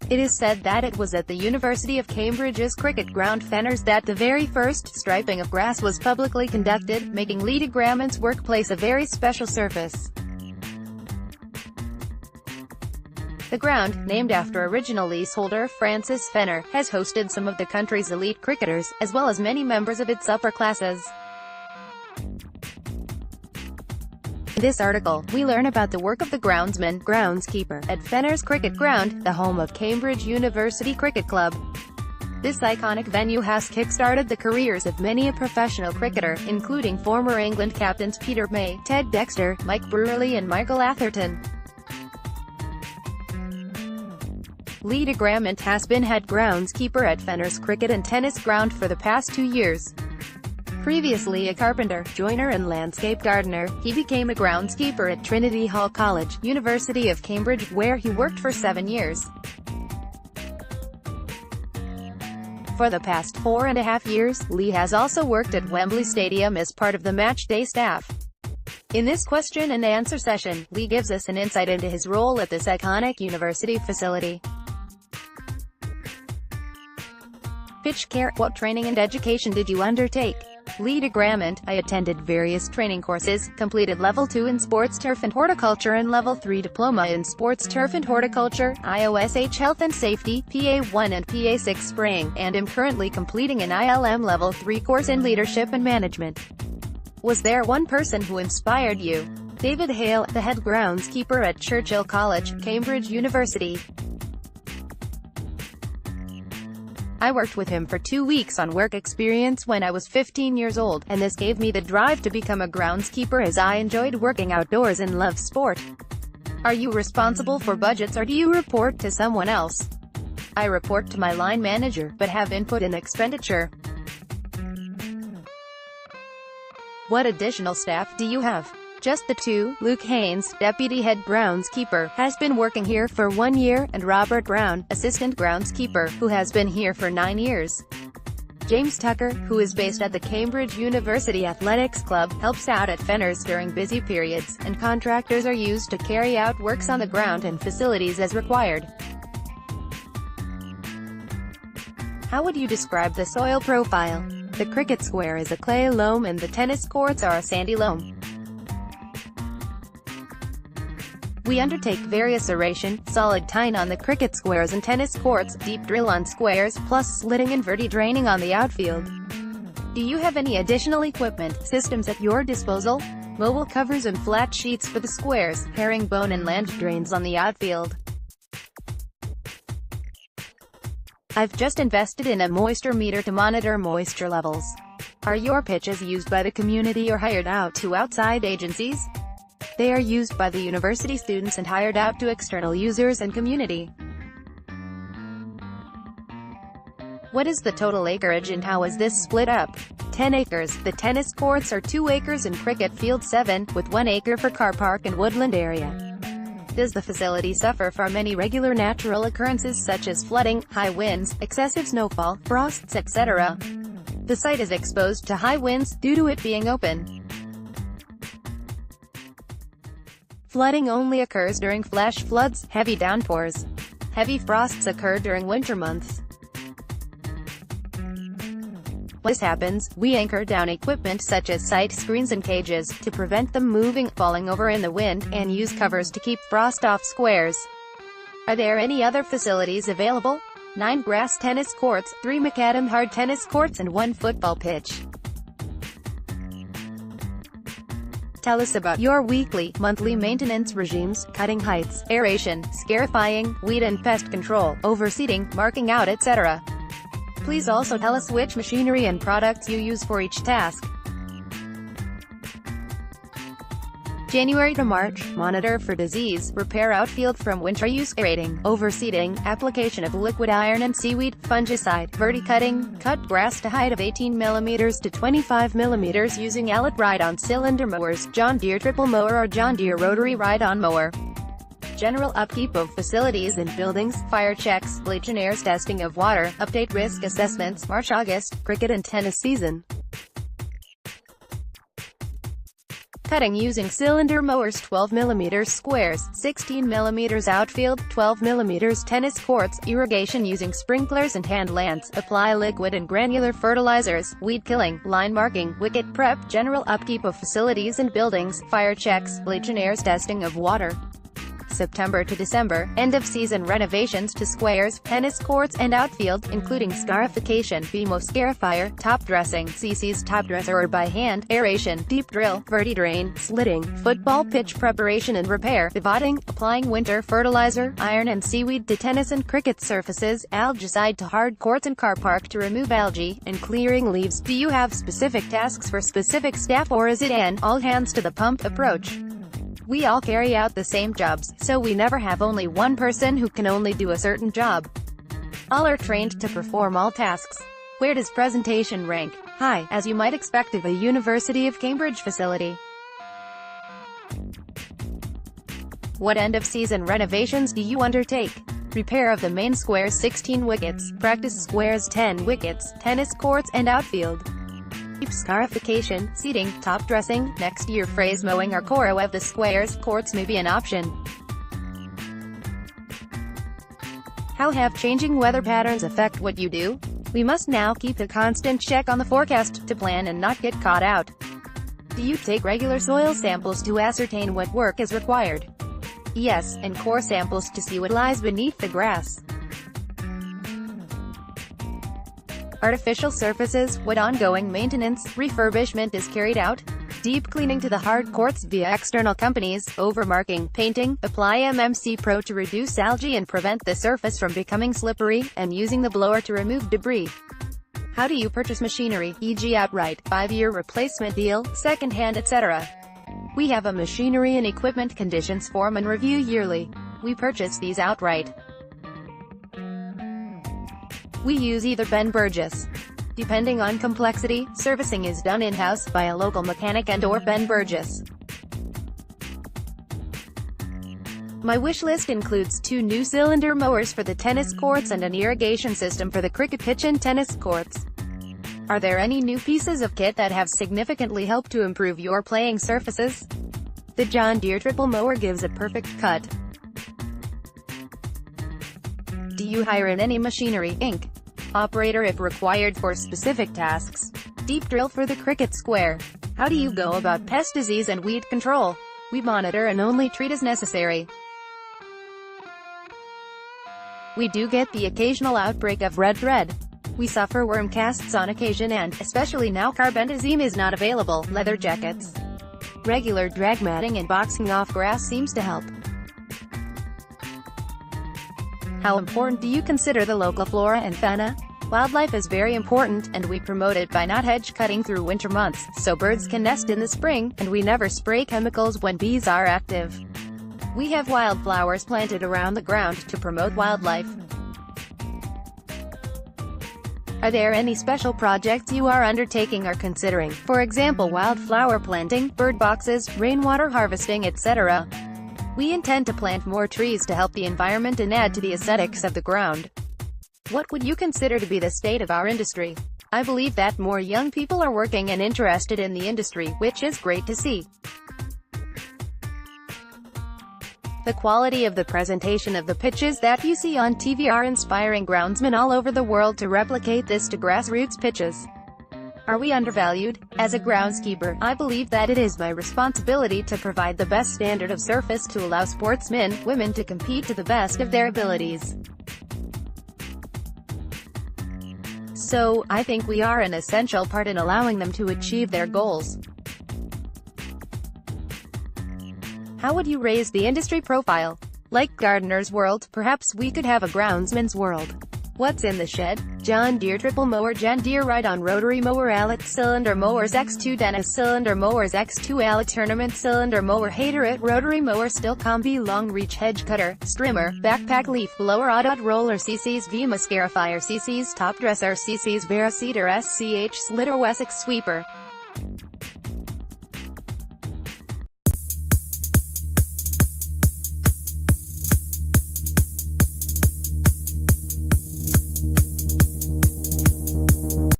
It is said that it was at the University of Cambridge's cricket ground Fenners that the very first striping of grass was publicly conducted, making Lee De-Grammont's workplace a very special surface. The ground, named after original leaseholder Francis Fenner, has hosted some of the country's elite cricketers, as well as many members of its upper classes. In this article, we learn about the work of the groundsman, groundskeeper, at Fenner's Cricket Ground, the home of Cambridge University Cricket Club. This iconic venue has kick-started the careers of many a professional cricketer, including former England captains Peter May, Ted Dexter, Mike Brewerley and Michael Atherton. Lee De-Grammont has been head groundskeeper at Fenner's Cricket and Tennis Ground for the past 2 years. Previously a carpenter, joiner and landscape gardener, he became a groundskeeper at Trinity Hall College, University of Cambridge, where he worked for 7 years. For the past 4.5 years, Lee has also worked at Wembley Stadium as part of the match-day staff. In this question and answer session, Lee gives us an insight into his role at this iconic university facility. Pitch care. What training and education did you undertake? Lee De-Grammont: I attended various training courses, completed Level 2 in Sports Turf and Horticulture and Level 3 Diploma in Sports Turf and Horticulture, IOSH Health and Safety, PA1 and PA6 Spraying, and am currently completing an ILM Level 3 course in Leadership and Management. Was there one person who inspired you? David Hale, the head groundskeeper at Churchill College, Cambridge University. I worked with him for 2 weeks on work experience when I was 15 years old, and this gave me the drive to become a groundskeeper as I enjoyed working outdoors and love sport. Are you responsible for budgets or do you report to someone else? I report to my line manager, but have input in expenditure. What additional staff do you have? Just the two. Luke Haynes, deputy head groundskeeper, has been working here for 1 year, and Robert Brown, assistant groundskeeper, who has been here for 9 years. James Tucker, who is based at the Cambridge University Athletics Club, helps out at Fenner's during busy periods, and contractors are used to carry out works on the ground and facilities as required. How would you describe the soil profile? The cricket square is a clay loam and the tennis courts are a sandy loam. We undertake various aeration, solid tine on the cricket squares and tennis courts, deep drill on squares, plus slitting and verti-draining on the outfield. Do you have any additional equipment, systems at your disposal? Mobile covers and flat sheets for the squares, herringbone and land drains on the outfield. I've just invested in a moisture meter to monitor moisture levels. Are your pitches used by the community or hired out to outside agencies? They are used by the university students and hired out to external users and community. What is the total acreage and how is this split up? 10 acres. The tennis courts are 2 acres and cricket field 7, with 1 acre for car park and woodland area. Does the facility suffer from any regular natural occurrences such as flooding, high winds, excessive snowfall, frosts, etc.? The site is exposed to high winds, due to it being open. Flooding only occurs during flash floods, heavy downpours. Heavy frosts occur during winter months. When this happens, we anchor down equipment such as sight screens and cages, to prevent them moving, falling over in the wind, and use covers to keep frost off squares. Are there any other facilities available? 9 grass tennis courts, 3 macadam hard tennis courts and 1 football pitch. Tell us about your weekly, monthly maintenance regimes, cutting heights, aeration, scarifying, weed and pest control, overseeding, marking out, etc. Please also tell us which machinery and products you use for each task. January to March, monitor for disease, repair outfield from winter use, aerating, overseeding, application of liquid iron and seaweed, fungicide, verticutting, cut grass to height of 18 mm to 25 mm using Allet ride-on cylinder mowers, John Deere triple mower or John Deere rotary ride-on mower. General upkeep of facilities and buildings, fire checks, Legionnaires testing of water, update risk assessments, March-August, cricket and tennis season. cutting using cylinder mowers, 12mm squares, 16mm outfield, 12mm tennis courts, irrigation using sprinklers and hand lance, apply liquid and granular fertilizers, weed killing, line marking, wicket prep, general upkeep of facilities and buildings, fire checks, Legionnaires testing of water. September to December, end-of-season renovations to squares, tennis courts and outfield, including scarification, BMO scarifier, top dressing, CC's top dresser or by hand, aeration, deep drill, verti-drain, slitting, football pitch preparation and repair, pivoting, applying winter fertilizer, iron and seaweed to tennis and cricket surfaces, algicide to hard courts and car park to remove algae, and clearing leaves. Do you have specific tasks for specific staff, or is it an all-hands-to-the-pump approach? We all carry out the same jobs, so we never have only one person who can only do a certain job. All are trained to perform all tasks. Where does presentation rank? High, as you might expect of a University of Cambridge facility. What end-of-season renovations do you undertake? Repair of the main squares 16 wickets, practice squares 10 wickets, tennis courts and outfield. Scarification, seating, top dressing, next year phrase mowing or coro of the squares, courts may be an option. How have changing weather patterns affect what you do? We must now keep a constant check on the forecast to plan and not get caught out. Do you take regular soil samples to ascertain what work is required? Yes, and core samples to see what lies beneath the grass. Artificial surfaces, what ongoing maintenance, refurbishment is carried out? Deep cleaning to the hard courts via external companies, overmarking, painting, apply MMC Pro to reduce algae and prevent the surface from becoming slippery, and using the blower to remove debris. How do you purchase machinery, e.g. outright, 5-year replacement deal, second-hand etc.? We have a machinery and equipment conditions form and review yearly. We purchase these outright. We use either Ben Burgess. Depending on complexity, servicing is done in-house, by a local mechanic and/or Ben Burgess. My wish list includes 2 new cylinder mowers for the tennis courts and an irrigation system for the cricket pitch and tennis courts. Are there any new pieces of kit that have significantly helped to improve your playing surfaces? The John Deere triple mower gives a perfect cut. Do you hire in any machinery, Inc. operator if required for specific tasks? Deep drill for the cricket square. How do you go about pest disease and weed control? We monitor and only treat as necessary. We do get the occasional outbreak of red thread. We suffer worm casts on occasion and, especially now carbendazime is not available, leather jackets. Regular drag matting and boxing off grass seems to help. How important do you consider the local flora and fauna? Wildlife is very important, and we promote it by not hedge cutting through winter months, so birds can nest in the spring, and we never spray chemicals when bees are active. We have wildflowers planted around the ground to promote wildlife. Are there any special projects you are undertaking or considering, for example wildflower planting, bird boxes, rainwater harvesting etc.? We intend to plant more trees to help the environment and add to the aesthetics of the ground. What would you consider to be the state of our industry? I believe that more young people are working and interested in the industry, which is great to see. The quality of the presentation of the pitches that you see on TV are inspiring groundsmen all over the world to replicate this to grassroots pitches. Are we undervalued? As a groundskeeper, I believe that it is my responsibility to provide the best standard of surface to allow sportsmen, women to compete to the best of their abilities. So, I think we are an essential part in allowing them to achieve their goals. How would you raise the industry profile? Like Gardener's World, perhaps we could have a Groundsman's World. What's in the shed? John Deere triple mower, John Deere ride-on rotary mower, Alec cylinder mowers, X2 Dennis cylinder mowers, X2 Alec tournament cylinder mower, Haterite rotary mower, Still Combi long reach hedge cutter, strimmer, backpack leaf blower, Audot roller, CC's Vima scarifier, CC's top dresser, CC's Vera cedar, SCH slitter, Wessex sweeper.